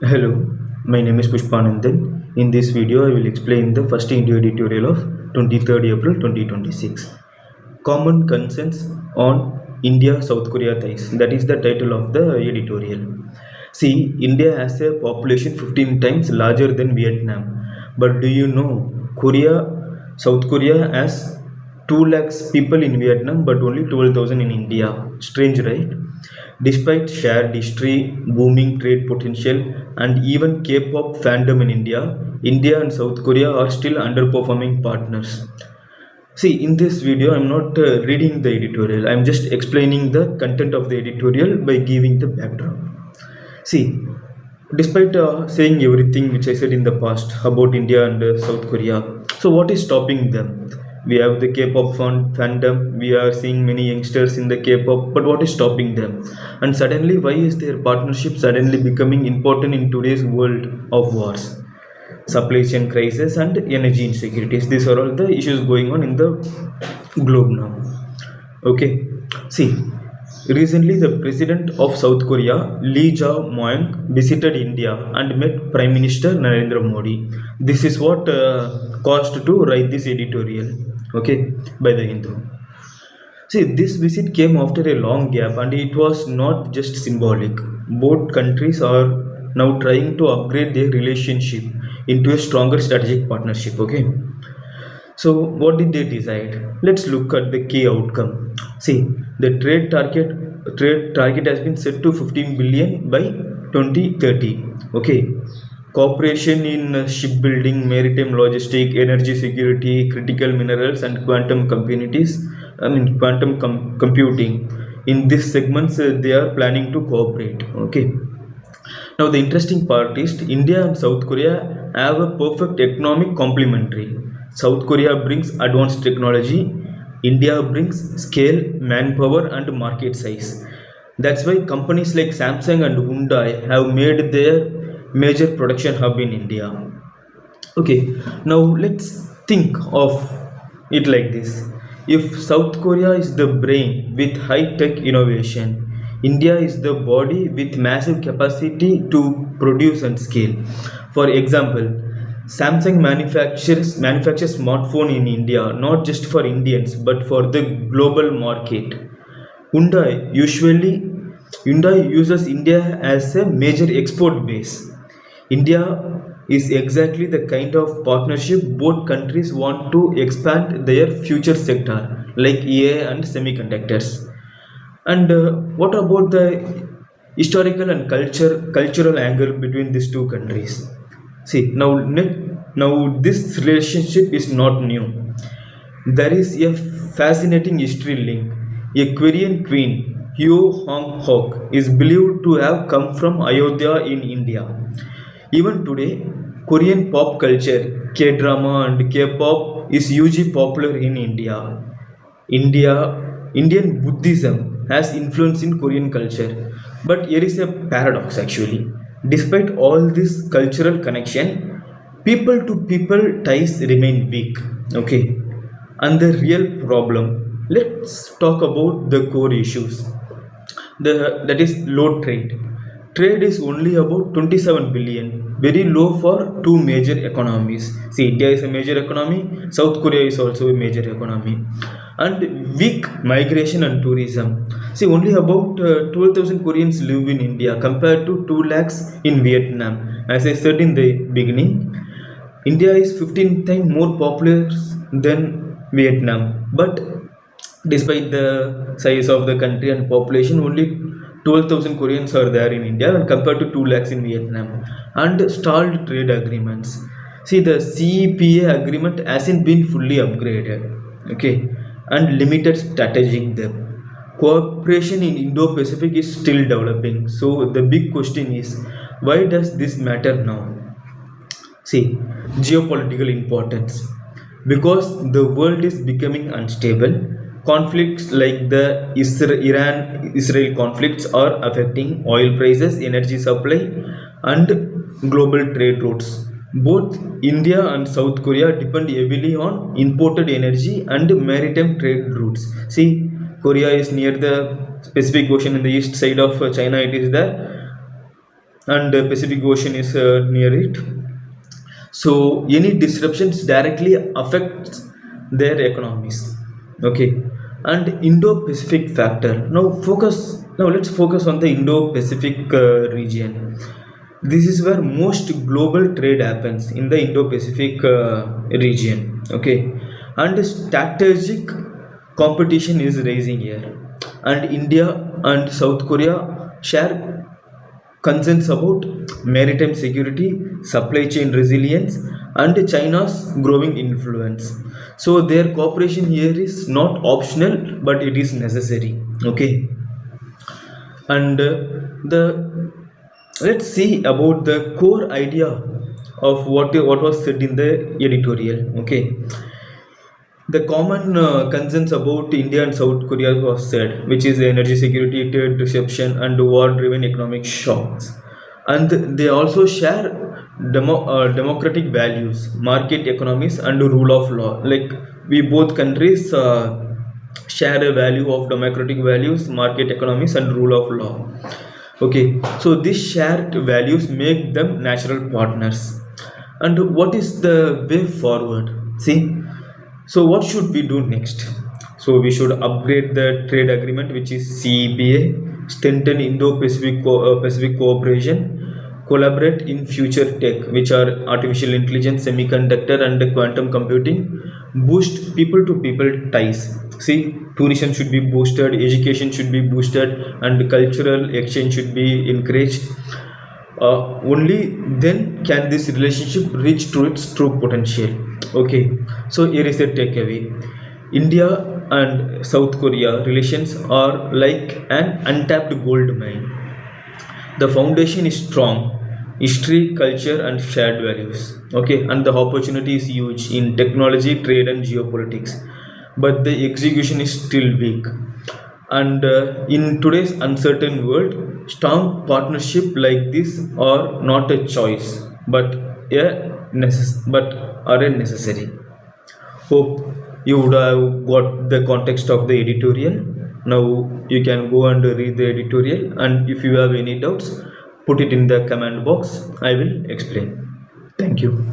Hello, my name is Pushpanandan. In this video, I will explain the first India editorial of 23rd April 2026. Common consensus on India-South Korea ties. That is the title of the editorial. See, India has a population 15 times larger than Vietnam. But do you know, South Korea has 2 lakhs people in Vietnam but only 12,000 in India. Strange, right? Despite shared history, booming trade potential, and even K-pop fandom in India, India and South Korea are still underperforming partners. See, in this video, I'm not reading the editorial. I'm just explaining the content of the editorial by giving the backdrop. See, despite saying everything which I said in the past about India and South Korea, so what is stopping them? We have the K-pop fandom. We are seeing many youngsters in the K-pop, but what is stopping them? And suddenly, why is their partnership suddenly becoming important in today's world of wars, supply chain crisis, and energy insecurities? These are all the issues going on in the globe now. Okay, see, recently the president of South Korea, Lee Jae-myung, visited India and met Prime Minister Narendra Modi. This is what caused to write this editorial, okay, by the Hindu. See, this visit came after a long gap and it was not just symbolic. Both countries are now trying to upgrade their relationship into a stronger strategic partnership, okay? So, what did they decide? Let's look at the key outcome. See, the trade target has been set to 15 billion by 2030. Okay, cooperation in shipbuilding, maritime logistics, energy security, critical minerals, and quantum communities. Computing. In these segments, they are planning to cooperate. Okay. Now, the interesting part is India and South Korea have a perfect economic complementary. South Korea brings advanced technology, India brings scale, manpower, and market size. That's why companies like Samsung and Hyundai have made their major production hub in India. Okay, now let's think of it like this. If South Korea is the brain with high tech innovation, India is the body with massive capacity to produce and scale. For example, Samsung manufactures smartphone in India not just for Indians but for the global market. Hyundai usually Hyundai uses India as a major export base. India is exactly the kind of partnership both countries want to expand their future sector like AI and semiconductors. And what about the historical and cultural angle between these two countries? See, now this relationship is not new. There is a fascinating history link. A Korean queen, Hyo Hong Hok, is believed to have come from Ayodhya in India. Even today, Korean pop culture, K drama, and K pop is hugely popular in India. Indian Buddhism has influence in Korean culture. But here is a paradox actually. Despite all this cultural connection, people to people ties remain weak. Okay. And the real problem. Let's talk about the core issues. That is low trade. Trade is only about 27 billion, very low for two major economies. See, India is a major economy, South Korea is also a major economy. And weak migration and tourism. See, only about 12,000 Koreans live in India compared to 2 lakhs in Vietnam. As I said in the beginning, India is 15 times more populous than Vietnam, but despite the size of the country and population, only 12,000 Koreans are there in India when compared to 2 lakhs in Vietnam. And stalled trade agreements. See, the CEPA agreement hasn't been fully upgraded, okay, and limited strategic depth. Cooperation in Indo Pacific is still developing. So, the big question is why does this matter now? See, geopolitical importance. Because the world is becoming unstable, conflicts like the Iran Israel conflicts are affecting oil prices, energy supply, and global trade routes. Both India and South Korea depend heavily on imported energy and maritime trade routes. See, Korea is near the Pacific Ocean in the east side of China, it is there, and the Pacific Ocean is near it. So any disruptions directly affects their economies. Okay, and Indo-Pacific factor. Now let's focus on the Indo-Pacific region. This is where most global trade happens, in the Indo-Pacific region. Okay, and strategic competition is rising here, and India and South Korea share concerns about maritime security, supply chain resilience, and China's growing influence. So their cooperation here is not optional, but it is necessary. Okay, and the let's see about the core idea of what was said in the editorial. Okay, the common concerns about India and South Korea was said, which is energy security, trade disruption, and war-driven economic shocks. And they also share democratic values, market economies, and rule of law. Like we both countries share a value of democratic values, market economies, and rule of law. Okay, so these shared values make them natural partners. And what is the way forward? See, so what should we do next? So we should upgrade the trade agreement, which is CEPA, strengthen Pacific cooperation, collaborate in future tech, which are artificial intelligence, semiconductor, and quantum computing, boost people to people ties. See, tourism should be boosted, education should be boosted, and cultural exchange should be encouraged. Only then can this relationship reach to its true potential. Okay, so here is a takeaway. India and South Korea relations are like an untapped gold mine. The foundation is strong: history, culture, and shared values. Okay, and the opportunity is huge in technology, trade, and geopolitics, but the execution is still weak. And in today's uncertain world, strong partnership like this are not a choice, but but are a necessary. Hope you would have got the context of the editorial. Now you can go and read the editorial, and if you have any doubts, put it in the comment box. I will explain. Thank you.